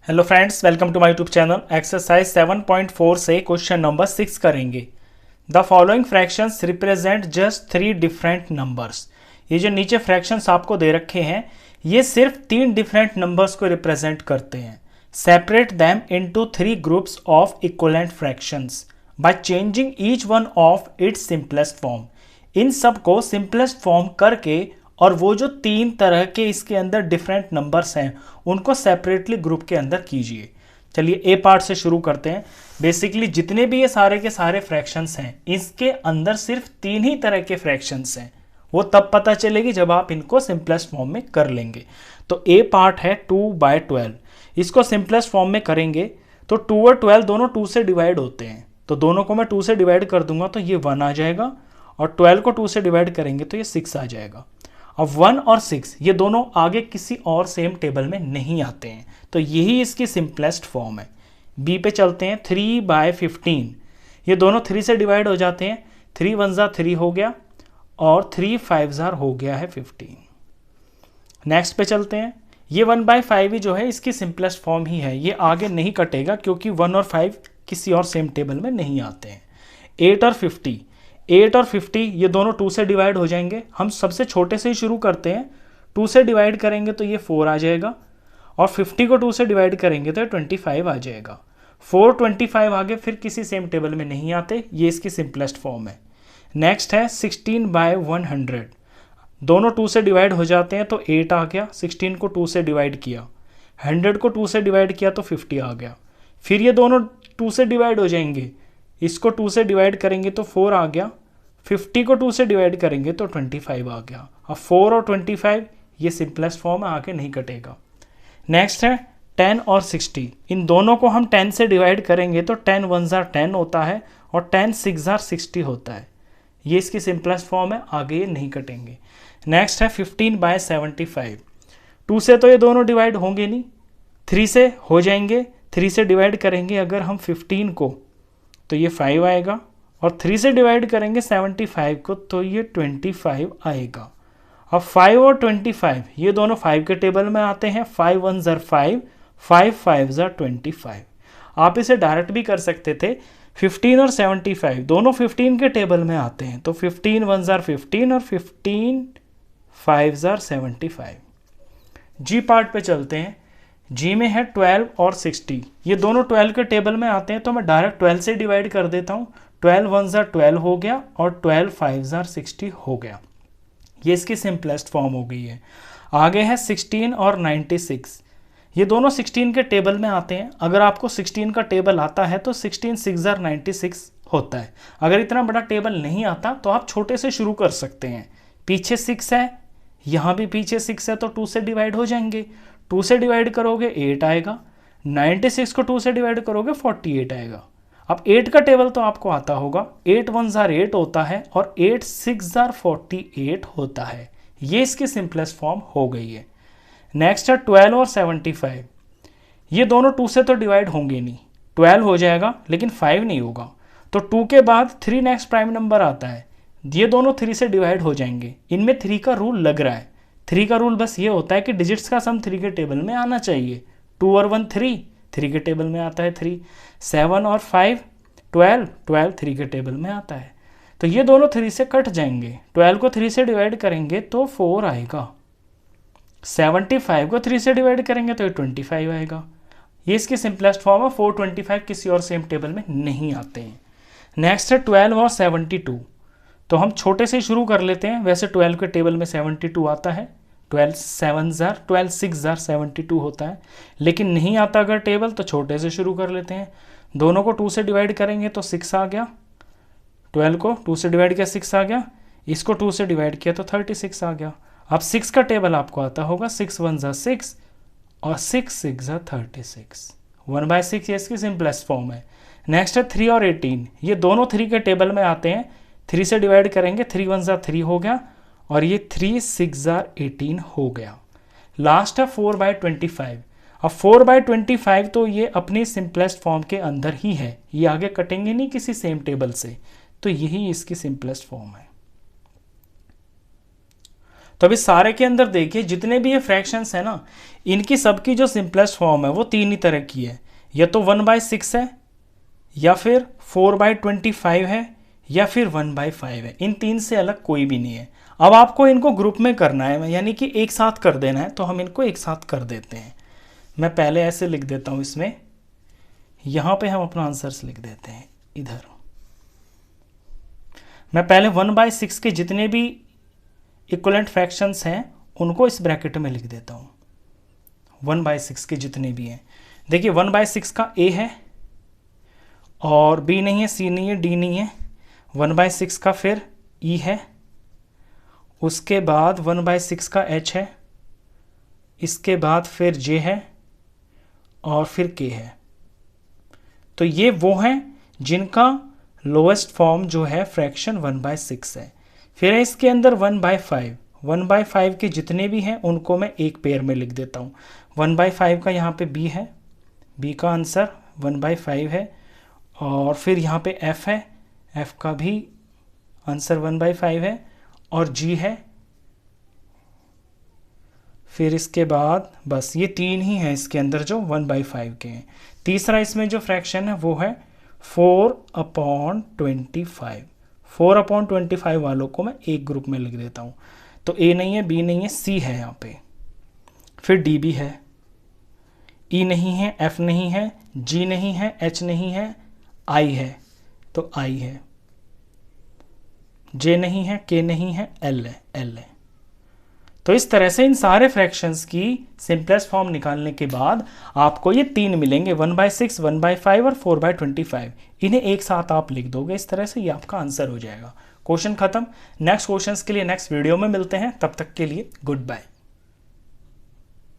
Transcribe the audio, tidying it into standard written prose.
Hello friends, welcome to my YouTube channel. Exercise 7.4 से question number 6 करेंगे। The following fractions represent just 3 different numbers. ये जो नीचे fractions आपको दे रखे हैं ये सिर्फ 3 डिफरेंट नंबर्स को रिप्रेजेंट करते हैं। Separate them into 3 groups of equivalent fractions by changing each one of its simplest form. इन सब को सिंपलेस्ट फॉर्म करके और वो जो 3 तरह के इसके अंदर डिफरेंट नंबर्स हैं उनको सेपरेटली ग्रुप के अंदर कीजिए। चलिए ए पार्ट से शुरू करते हैं। बेसिकली जितने भी ये सारे के सारे फ्रैक्शंस हैं इसके अंदर सिर्फ 3 ही तरह के फ्रैक्शंस हैं। वो तब पता चलेगी जब आप इनको सिंपलेस्ट फॉर्म में कर लेंगे। तो ए पार्ट है 2/12। इसको सिंपलेस्ट फॉर्म में करेंगे तो 2 और 12 दोनों 2 से डिवाइड होते हैं, तो दोनों को मैं 2 से डिवाइड कर दूंगा तो ये 1 आ जाएगा, और 12 को 2 से डिवाइड करेंगे तो ये 6 आ जाएगा। अब 1 और 6 ये दोनों आगे किसी और सेम टेबल में नहीं आते हैं, तो यही इसकी सिंपलेस्ट फॉर्म है। बी पे चलते हैं। 3/15 ये दोनों 3 से डिवाइड हो जाते हैं। 3 1 3 हो गया और 3 5 हो गया है 15। नेक्स्ट पे चलते हैं। ये 1/5 ही जो है इसकी सिंपलेस्ट फॉर्म ही है, ये आगे नहीं कटेगा क्योंकि 1 और 5 किसी और सेम टेबल में नहीं आते हैं। 8 और 50 8 और 50 ये दोनों 2 से डिवाइड हो जाएंगे। हम सबसे छोटे से ही शुरू करते हैं। 2 से डिवाइड करेंगे तो ये 4 आ जाएगा, और 50 को 2 से डिवाइड करेंगे तो 25 आ जाएगा। 4 25 आगे फिर किसी सेम टेबल में नहीं आते, ये इसकी सिंपलेस्ट फॉर्म है। नेक्स्ट है 16/100। दोनों 2 से डिवाइड हो जाते हैं तो 8 आ गया। 16 को 2 से डिवाइड किया, 100 को 2 से डिवाइड किया तो 50 आ गया। फिर ये दोनों 2 से डिवाइड हो जाएंगे, इसको 2 से डिवाइड करेंगे तो 4 आ गया। 50 को 2 से डिवाइड करेंगे तो 25 आ गया। अब 4 और 25 ये सिंपलेस्ट फॉर्म है, आगे नहीं कटेगा। नेक्स्ट है 10 और 60। इन दोनों को हम 10 से डिवाइड करेंगे तो 10 1 10 होता है और 10 6 60 होता है। ये इसकी सिंपलेस्ट फॉर्म है, आगे ये नहीं कटेंगे। नेक्स्ट है 15/75। 2 से तो ये दोनों डिवाइड होंगे नहीं, 3 से हो जाएंगे। 3 से डिवाइड करेंगे अगर हम 15 को तो ये 5 आएगा, और 3 से डिवाइड करेंगे 75 को तो ये 25 आएगा। अब 5 और 25 ये दोनों 5 के टेबल में आते हैं। 5 1 5 5 5 25। आप इसे डायरेक्ट भी कर सकते थे। 15 और 75 दोनों 15 के टेबल में आते हैं, तो 15 1 15 और 15 5 75। जी पार्ट पे चलते हैं। जी में है 12 और 60। ये दोनों 12 के टेबल में आते हैं, तो मैं डायरेक्ट 12 से डिवाइड कर देता हूँ। 12 1 12 हो गया और 12 5 60 हो गया। ये इसकी सिंपलेस्ट फॉर्म हो गई है। आगे है 16 और 96। ये दोनों 16 के टेबल में आते हैं। अगर आपको 16 का टेबल आता है तो 16 6 96 होता है। अगर इतना बड़ा टेबल नहीं आता तो आप छोटे से शुरू कर सकते हैं। पीछे 6 है, यहाँ भी पीछे 6 है, तो 2 से डिवाइड हो जाएंगे। 2 से डिवाइड करोगे 8 आएगा। 96 को 2 से डिवाइड करोगे 48 आएगा। अब 8 का टेबल तो आपको आता होगा। 8 1 8 होता है और 8 6 48 होता है। ये इसकी सिंपलेस्ट फॉर्म हो गई है। नेक्स्ट है 12 और 75। ये दोनों 2 से तो डिवाइड होंगे नहीं, 12 हो जाएगा लेकिन 5 नहीं होगा, तो 2 के बाद 3 नेक्स्ट प्राइम नंबर आता है। ये दोनों 3 से डिवाइड हो जाएंगे। इनमें 3 का रूल लग रहा है। 3 का रूल बस ये होता है कि डिजिट्स का सम 3 के टेबल में आना चाहिए। 2 और 1 3 के टेबल में आता है 3। 7 और 5 12 3 के टेबल में आता है, तो ये दोनों 3 से कट जाएंगे। 12 को 3 से डिवाइड करेंगे तो 4 आएगा। 75 को 3 से डिवाइड करेंगे तो 25 आएगा। ये इसकी सिंपलेस्ट फॉर्म है। 4 25 किसी और सेम टेबल में नहीं आते हैं। नेक्स्ट है 12 और 72। तो हम छोटे से शुरू कर लेते हैं। वैसे 12 के टेबल में 72 आता है। 12 6 72 होता है, लेकिन नहीं आता अगर टेबल तो छोटे से शुरू कर लेते हैं। दोनों को 2 से डिवाइड करेंगे तो 6 आ गया। 12 को 2 से डिवाइड किया 6 आ गया। इसको 2 से डिवाइड किया तो 36 आ गया। अब 6 का टेबल आपको आता होगा। 6 1 6 और 6 6 36। 1/6 ये इसकी सिंपलेस्ट फॉर्म है। नेक्स्ट है 3 और 18। ये दोनों 3 के टेबल में आते हैं। 3 से डिवाइड करेंगे, 3 1 3 हो गया, और ये 3 6 18 हो गया। लास्ट है 4/25। अब 4/25 तो ये अपनी सिंपलेस्ट फॉर्म के अंदर ही है, ये आगे कटेंगे नहीं किसी सेम टेबल से, तो यही इसकी सिंपलेस्ट फॉर्म है। तो अभी सारे के अंदर देखिए जितने भी ये फ्रैक्शंस है ना, इनकी सबकी जो सिंपलेस्ट फॉर्म है वो तीन ही तरह की है, या तो 1/6 है, या फिर 4/25 है, या फिर 1/5 है। इन तीन से अलग कोई भी नहीं है। अब आपको इनको ग्रुप में करना है, यानी कि एक साथ कर देना है, तो हम इनको एक साथ कर देते हैं। मैं पहले ऐसे लिख देता हूँ, इसमें यहाँ पे हम अपना आंसर्स लिख देते हैं। इधर मैं पहले 1/6 के जितने भी इक्वलेंट फ्रैक्शंस हैं उनको इस ब्रैकेट में लिख देता हूँ। 1/6 के जितने भी हैं, देखिए 1/6 का a है, और b नहीं है, c नहीं है, d नहीं है। 1/6 का फिर e है, उसके बाद 1/6 का h है, इसके बाद फिर j है, और फिर k है। तो ये वो हैं जिनका लोएस्ट फॉर्म जो है फ्रैक्शन 1/6 है। फिर है इसके अंदर 1/5। 1/5 के जितने भी हैं उनको मैं एक पेयर में लिख देता हूँ। 1/5 का यहाँ पे b है, b का आंसर 1/5 है, और फिर यहाँ पे f है, f का भी आंसर 1/5 है, और g है। फिर इसके बाद बस ये तीन ही हैं इसके अंदर जो 1/5 के हैं। तीसरा इसमें जो फ्रैक्शन है वो है 4/25। 4/25 वालों को मैं एक ग्रुप में लिख देता हूँ। तो a नहीं है, b नहीं है, c है यहाँ पे, फिर d भी है, e नहीं है, f नहीं है, g नहीं है, h नहीं है, i है, तो i है, j नहीं है, k नहीं है, l है, l है। तो इस तरह से इन सारे फ्रैक्शंस की सिंपलेस्ट फॉर्म निकालने के बाद आपको ये तीन मिलेंगे, 1/6, 1/5 और 4/25। इन्हें एक साथ आप लिख दोगे, इस तरह से ये आपका आंसर हो जाएगा। क्वेश्चन खत्म। नेक्स्ट क्वेश्चंस के लिए नेक्स्ट वीडियो में मिलते हैं, तब तक के लिए गुड बाय।